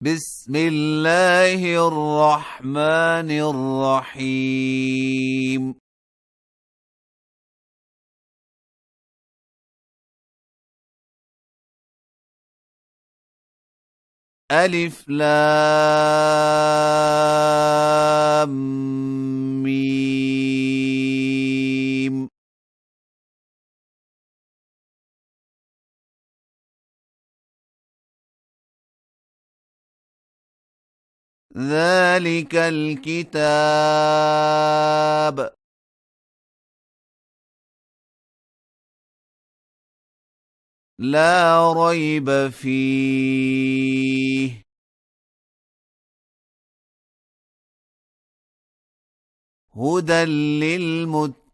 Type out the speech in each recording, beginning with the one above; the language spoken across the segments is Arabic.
بسم الله الرحمن الرحيم. ألف لام ميم. ذلك الكتاب لا ريب فيه هدى للمتقين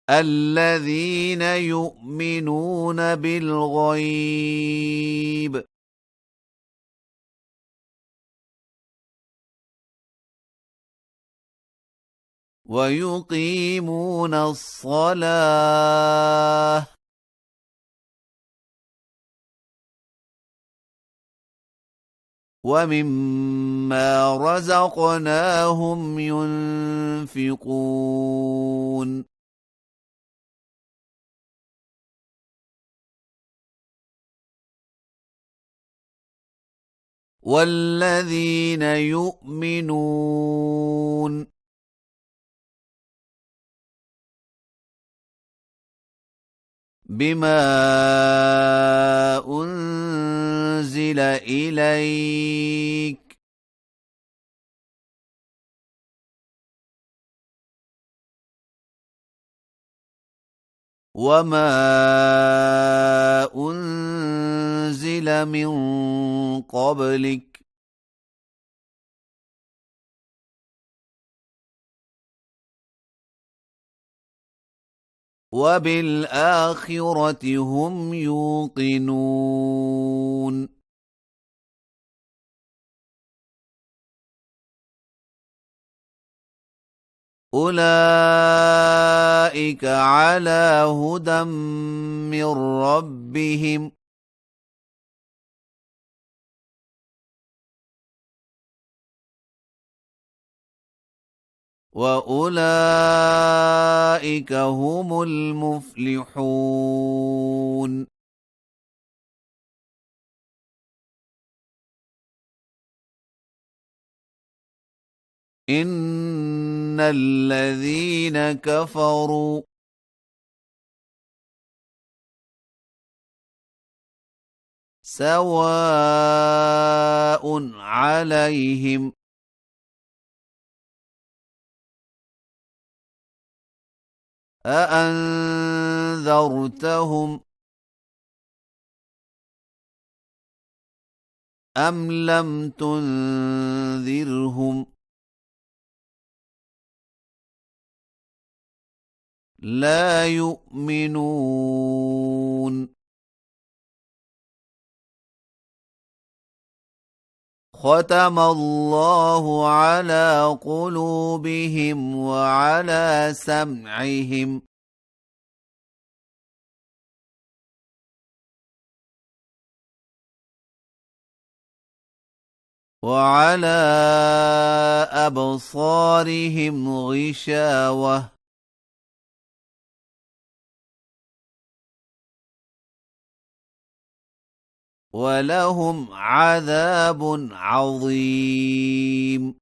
الذين يؤمنون بالغيب ويقيمون الصلاة ومما رزقناهم ينفقون والذين يؤمنون بما أنزل إليك وما أنزل من قبلك وبالآخرة هم يوقنون أولئك على هدى من ربهم وأولئك هم المفلحون إن الذين كفروا سواء عليهم أأنذرتهم أم لم تنذرهم لا يؤمنون ختم الله على قلوبهم وعلى سمعهم وعلى أبصارهم غشاوة ولهم عذاب عظيم